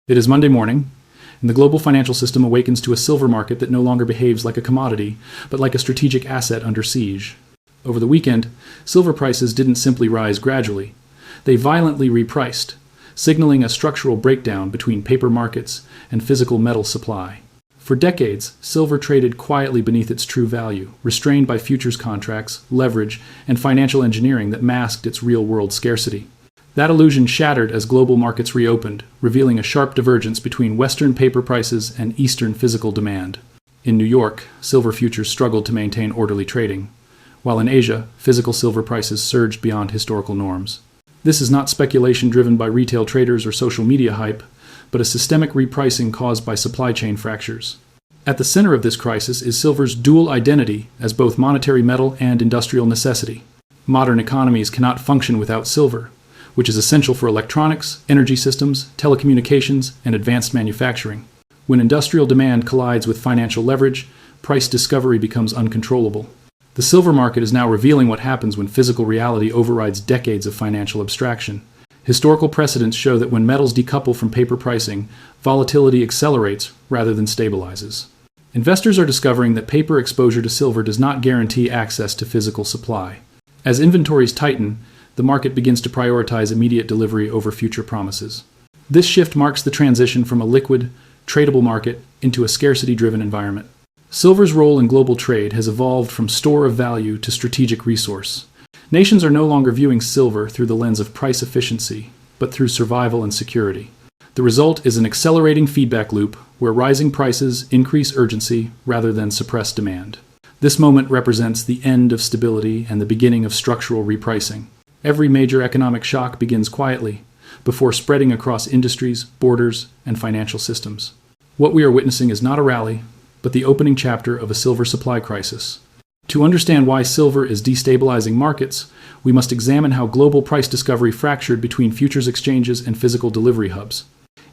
It is Monday morning, and the global financial system awakens to a silver market that no longer behaves like a commodity, but like a strategic asset under siege. Over the weekend, silver prices didn't simply rise gradually. They violently repriced, signaling a structural breakdown between paper markets and physical metal supply. For decades, silver traded quietly beneath its true value, restrained by futures contracts, leverage, and financial engineering that masked its real-world scarcity. That illusion shattered as global markets reopened, revealing a sharp divergence between Western paper prices and Eastern physical demand. In New York, silver futures struggled to maintain orderly trading, while in Asia, physical silver prices surged beyond historical norms. This is not speculation driven by retail traders or social media hype, but a systemic repricing caused by supply chain fractures. At the center of this crisis is silver's dual identity as both monetary metal and industrial necessity. Modern economies cannot function without silver, which is essential for electronics, energy systems, telecommunications, and advanced manufacturing. When industrial demand collides with financial leverage, price discovery becomes uncontrollable. The silver market is now revealing what happens when physical reality overrides decades of financial abstraction. Historical precedents show that when metals decouple from paper pricing, volatility accelerates rather than stabilizes. Investors are discovering that paper exposure to silver does not guarantee access to physical supply. As inventories tighten, the market begins to prioritize immediate delivery over future promises. This shift marks the transition from a liquid, tradable market into a scarcity-driven environment. Silver's role in global trade has evolved from store of value to strategic resource. Nations are no longer viewing silver through the lens of price efficiency, but through survival and security. The result is an accelerating feedback loop where rising prices increase urgency rather than suppress demand. This moment represents the end of stability and the beginning of structural repricing. Every major economic shock begins quietly, before spreading across industries, borders, and financial systems. What we are witnessing is not a rally, but the opening chapter of a silver supply crisis. To understand why silver is destabilizing markets, we must examine how global price discovery fractured between futures exchanges and physical delivery hubs.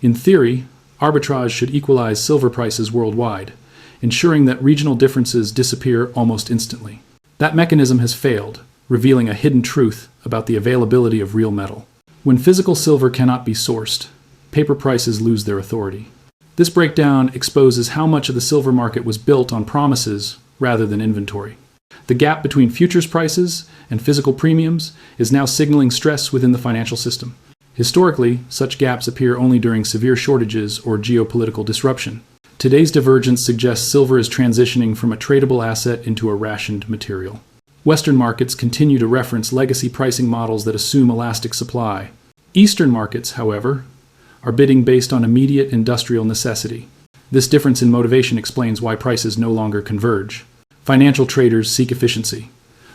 In theory, arbitrage should equalize silver prices worldwide, ensuring that regional differences disappear almost instantly. That mechanism has failed, revealing a hidden truth about the availability of real metal. When physical silver cannot be sourced, paper prices lose their authority. This breakdown exposes how much of the silver market was built on promises rather than inventory. The gap between futures prices and physical premiums is now signaling stress within the financial system. Historically, such gaps appear only during severe shortages or geopolitical disruption. Today's divergence suggests silver is transitioning from a tradable asset into a rationed material. Western markets continue to reference legacy pricing models that assume elastic supply. Eastern markets, however, are bidding based on immediate industrial necessity. This difference in motivation explains why prices no longer converge. Financial traders seek efficiency,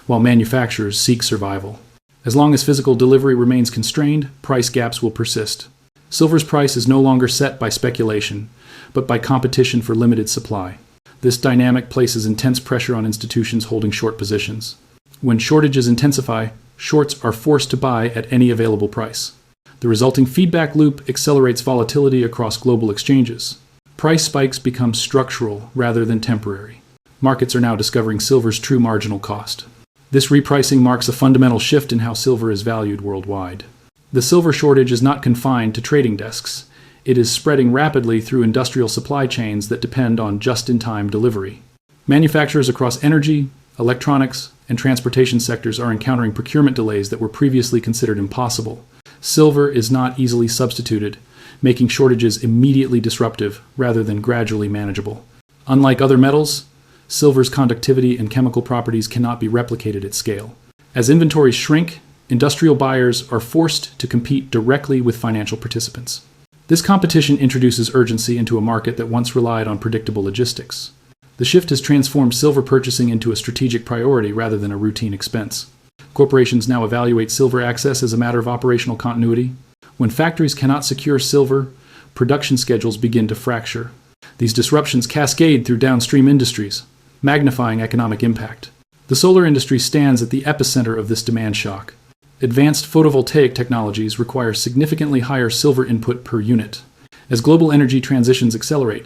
while manufacturers seek survival. As long as physical delivery remains constrained, price gaps will persist. Silver's price is no longer set by speculation, but by competition for limited supply. This dynamic places intense pressure on institutions holding short positions. When shortages intensify, shorts are forced to buy at any available price. The resulting feedback loop accelerates volatility across global exchanges. Price spikes become structural rather than temporary. Markets are now discovering silver's true marginal cost. This repricing marks a fundamental shift in how silver is valued worldwide. The silver shortage is not confined to trading desks. It is spreading rapidly through industrial supply chains that depend on just-in-time delivery. Manufacturers across energy, electronics, and transportation sectors are encountering procurement delays that were previously considered impossible. Silver is not easily substituted, making shortages immediately disruptive rather than gradually manageable. Unlike other metals, silver's conductivity and chemical properties cannot be replicated at scale. As inventories shrink, industrial buyers are forced to compete directly with financial participants. This competition introduces urgency into a market that once relied on predictable logistics. The shift has transformed silver purchasing into a strategic priority rather than a routine expense. Corporations now evaluate silver access as a matter of operational continuity. When factories cannot secure silver, production schedules begin to fracture. These disruptions cascade through downstream industries, magnifying economic impact. The solar industry stands at the epicenter of this demand shock. Advanced photovoltaic technologies require significantly higher silver input per unit. As global energy transitions accelerate,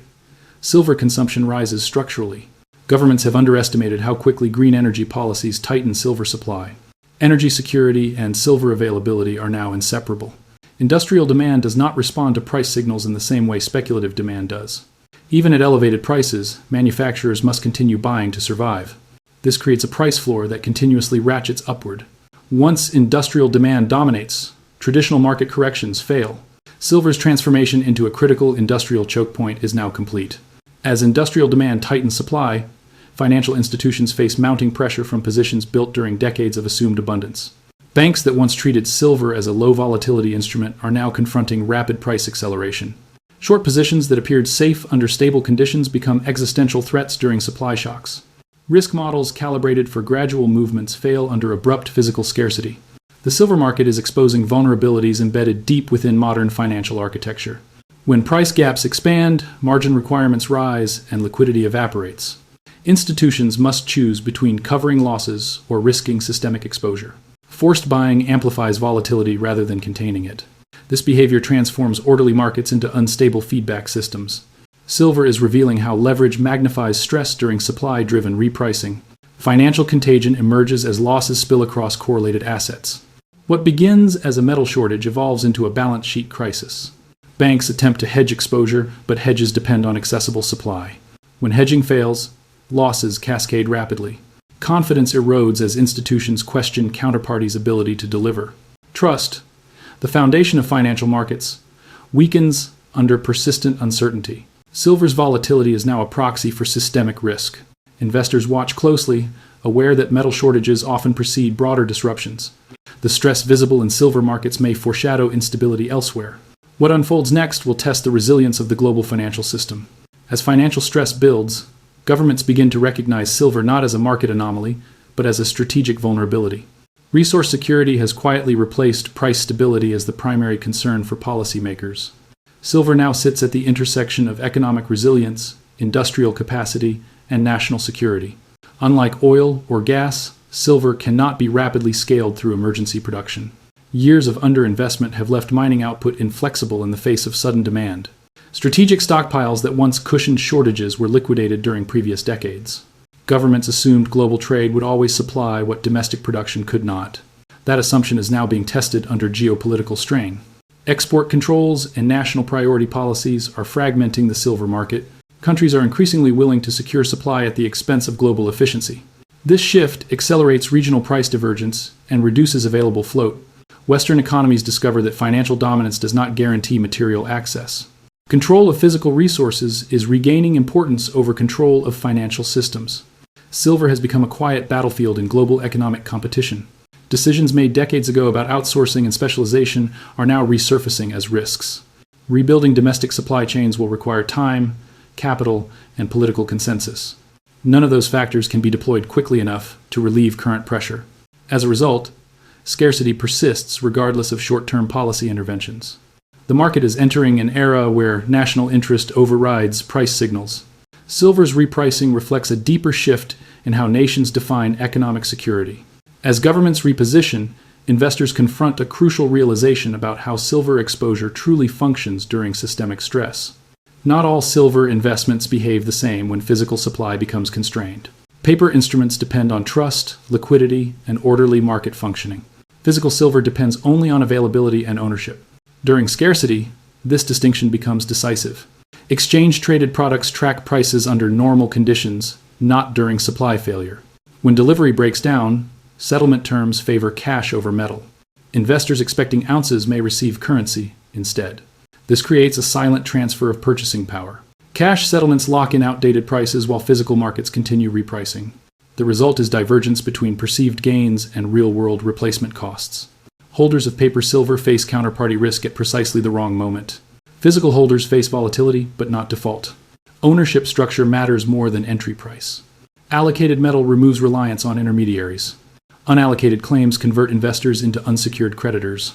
silver consumption rises structurally. Governments have underestimated how quickly green energy policies tighten silver supply. Energy security and silver availability are now inseparable. Industrial demand does not respond to price signals in the same way speculative demand does. Even at elevated prices, manufacturers must continue buying to survive. This creates a price floor that continuously ratchets upward. Once industrial demand dominates, traditional market corrections fail. Silver's transformation into a critical industrial choke point is now complete. As industrial demand tightens supply, financial institutions face mounting pressure from positions built during decades of assumed abundance. Banks that once treated silver as a low volatility instrument are now confronting rapid price acceleration. Short positions that appeared safe under stable conditions become existential threats during supply shocks. Risk models calibrated for gradual movements fail under abrupt physical scarcity. The silver market is exposing vulnerabilities embedded deep within modern financial architecture. When price gaps expand, margin requirements rise, and liquidity evaporates. Institutions must choose between covering losses or risking systemic exposure. Forced buying amplifies volatility rather than containing it. This behavior transforms orderly markets into unstable feedback systems. Silver is revealing how leverage magnifies stress during supply-driven repricing. Financial contagion emerges as losses spill across correlated assets. What begins as a metal shortage evolves into a balance sheet crisis. Banks attempt to hedge exposure, but hedges depend on accessible supply. When hedging fails, losses cascade rapidly. Confidence erodes as institutions question counterparties' ability to deliver. Trust, the foundation of financial markets, weakens under persistent uncertainty. Silver's volatility is now a proxy for systemic risk. Investors watch closely, aware that metal shortages often precede broader disruptions. The stress visible in silver markets may foreshadow instability elsewhere. What unfolds next will test the resilience of the global financial system. As financial stress builds, governments begin to recognize silver not as a market anomaly, but as a strategic vulnerability. Resource security has quietly replaced price stability as the primary concern for policymakers. Silver now sits at the intersection of economic resilience, industrial capacity, and national security. Unlike oil or gas, silver cannot be rapidly scaled through emergency production. Years of underinvestment have left mining output inflexible in the face of sudden demand. Strategic stockpiles that once cushioned shortages were liquidated during previous decades. Governments assumed global trade would always supply what domestic production could not. That assumption is now being tested under geopolitical strain. Export controls and national priority policies are fragmenting the silver market. Countries are increasingly willing to secure supply at the expense of global efficiency. This shift accelerates regional price divergence and reduces available float. Western economies discover that financial dominance does not guarantee material access. Control of physical resources is regaining importance over control of financial systems. Silver has become a quiet battlefield in global economic competition. Decisions made decades ago about outsourcing and specialization are now resurfacing as risks. Rebuilding domestic supply chains will require time, capital, and political consensus. None of those factors can be deployed quickly enough to relieve current pressure. As a result, scarcity persists regardless of short-term policy interventions. The market is entering an era where national interest overrides price signals. Silver's repricing reflects a deeper shift in how nations define economic security. As governments reposition, investors confront a crucial realization about how silver exposure truly functions during systemic stress. Not all silver investments behave the same when physical supply becomes constrained. Paper instruments depend on trust, liquidity, and orderly market functioning. Physical silver depends only on availability and ownership. During scarcity, this distinction becomes decisive. Exchange-traded products track prices under normal conditions, not during supply failure. When delivery breaks down, settlement terms favor cash over metal. Investors expecting ounces may receive currency instead. This creates a silent transfer of purchasing power. Cash settlements lock in outdated prices while physical markets continue repricing. The result is divergence between perceived gains and real-world replacement costs. Holders of paper silver face counterparty risk at precisely the wrong moment. Physical holders face volatility, but not default. Ownership structure matters more than entry price. Allocated metal removes reliance on intermediaries. Unallocated claims convert investors into unsecured creditors.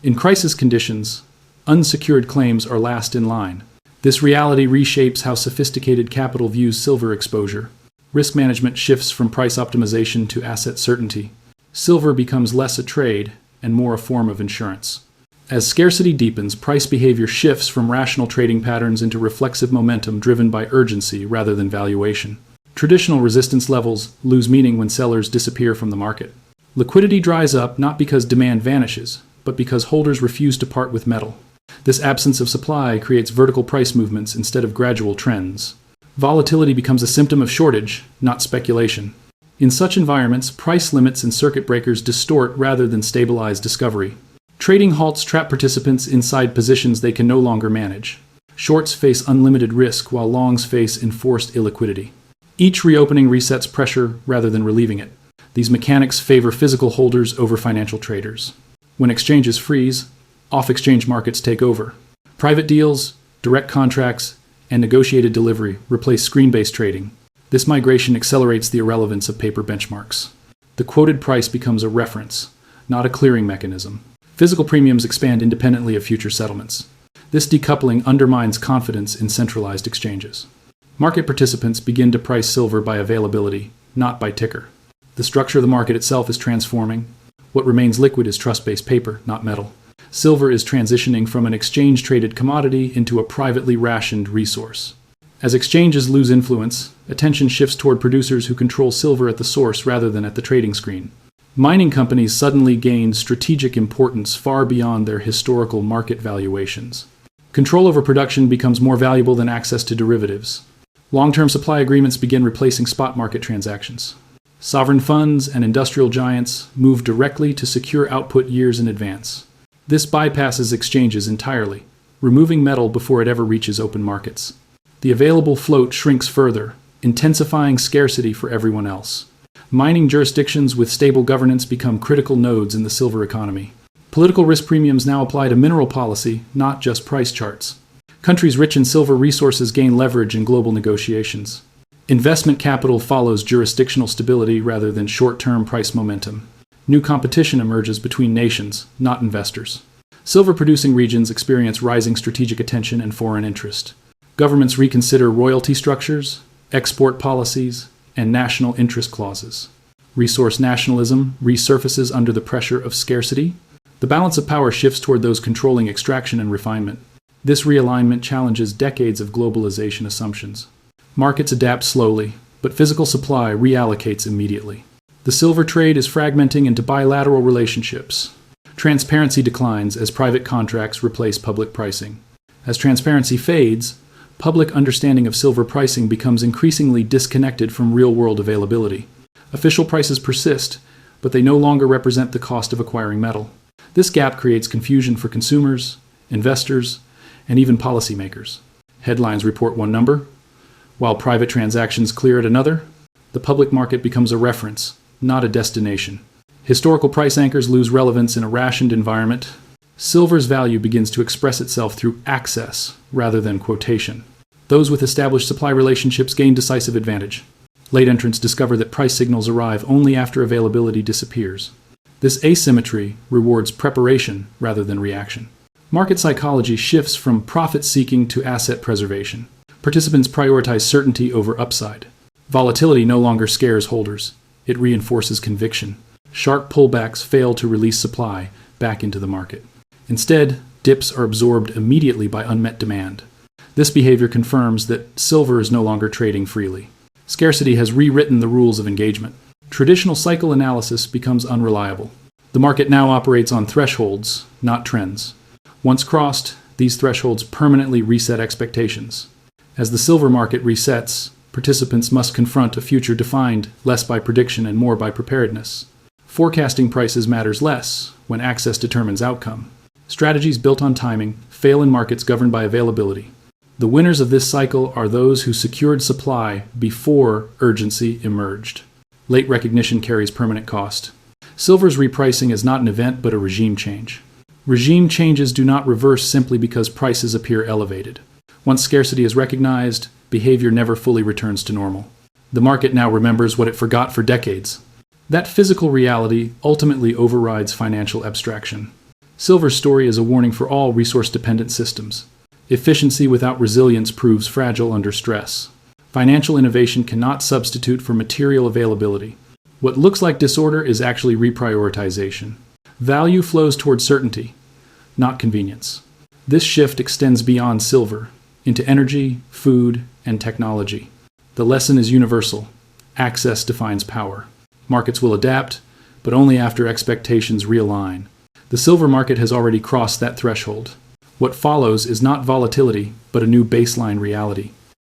In crisis conditions, unsecured claims are last in line. This reality reshapes how sophisticated capital views silver exposure. Risk management shifts from price optimization to asset certainty. Silver becomes less a trade and more a form of insurance. As scarcity deepens, price behavior shifts from rational trading patterns into reflexive momentum driven by urgency rather than valuation. Traditional resistance levels lose meaning when sellers disappear from the market. Liquidity dries up not because demand vanishes, but because holders refuse to part with metal. This absence of supply creates vertical price movements instead of gradual trends. Volatility becomes a symptom of shortage, not speculation. In such environments, price limits and circuit breakers distort rather than stabilize discovery. Trading halts trap participants inside positions they can no longer manage. Shorts face unlimited risk while longs face enforced illiquidity. Each reopening resets pressure rather than relieving it. These mechanics favor physical holders over financial traders. When exchanges freeze, off-exchange markets take over. Private deals, direct contracts, and negotiated delivery replace screen-based trading. This migration accelerates the irrelevance of paper benchmarks. The quoted price becomes a reference, not a clearing mechanism. Physical premiums expand independently of future settlements. This decoupling undermines confidence in centralized exchanges. Market participants begin to price silver by availability, not by ticker. The structure of the market itself is transforming. What remains liquid is trust-based paper, not metal. Silver is transitioning from an exchange-traded commodity into a privately rationed resource. As exchanges lose influence, attention shifts toward producers who control silver at the source rather than at the trading screen. Mining companies suddenly gain strategic importance far beyond their historical market valuations. Control over production becomes more valuable than access to derivatives. Long-term supply agreements begin replacing spot market transactions. Sovereign funds and industrial giants move directly to secure output years in advance. This bypasses exchanges entirely, removing metal before it ever reaches open markets. The available float shrinks further, intensifying scarcity for everyone else. Mining jurisdictions with stable governance become critical nodes in the silver economy. Political risk premiums now apply to mineral policy, not just price charts. Countries rich in silver resources gain leverage in global negotiations. Investment capital follows jurisdictional stability rather than short-term price momentum. New competition emerges between nations, not investors. Silver-producing regions experience rising strategic attention and foreign interest. Governments reconsider royalty structures, export policies, and national interest clauses. Resource nationalism resurfaces under the pressure of scarcity. The balance of power shifts toward those controlling extraction and refinement. This realignment challenges decades of globalization assumptions. Markets adapt slowly, but physical supply reallocates immediately. The silver trade is fragmenting into bilateral relationships. Transparency declines as private contracts replace public pricing. As transparency fades, public understanding of silver pricing becomes increasingly disconnected from real-world availability. Official prices persist, but they no longer represent the cost of acquiring metal. This gap creates confusion for consumers, investors, and even policymakers. Headlines report one number, while private transactions clear at another. The public market becomes a reference, not a destination. Historical price anchors lose relevance in a rationed environment. Silver's value begins to express itself through access rather than quotation. Those with established supply relationships gain decisive advantage. Late entrants discover that price signals arrive only after availability disappears. This asymmetry rewards preparation rather than reaction. Market psychology shifts from profit-seeking to asset preservation. Participants prioritize certainty over upside. Volatility no longer scares holders. It reinforces conviction. Sharp pullbacks fail to release supply back into the market. Instead, dips are absorbed immediately by unmet demand. This behavior confirms that silver is no longer trading freely. Scarcity has rewritten the rules of engagement. Traditional cycle analysis becomes unreliable. The market now operates on thresholds, not trends. Once crossed, these thresholds permanently reset expectations. As the silver market resets, participants must confront a future defined less by prediction and more by preparedness. Forecasting prices matters less when access determines outcome. Strategies built on timing fail in markets governed by availability. The winners of this cycle are those who secured supply before urgency emerged. Late recognition carries permanent cost. Silver's repricing is not an event but a regime change. Regime changes do not reverse simply because prices appear elevated. Once scarcity is recognized, behavior never fully returns to normal. The market now remembers what it forgot for decades. That physical reality ultimately overrides financial abstraction. Silver's story is a warning for all resource-dependent systems. Efficiency without resilience proves fragile under stress. Financial innovation cannot substitute for material availability. What looks like disorder is actually reprioritization. Value flows toward certainty, not convenience. This shift extends beyond silver, into energy, food, and technology. The lesson is universal. Access defines power. Markets will adapt, but only after expectations realign. The silver market has already crossed that threshold. What follows is not volatility, but a new baseline reality.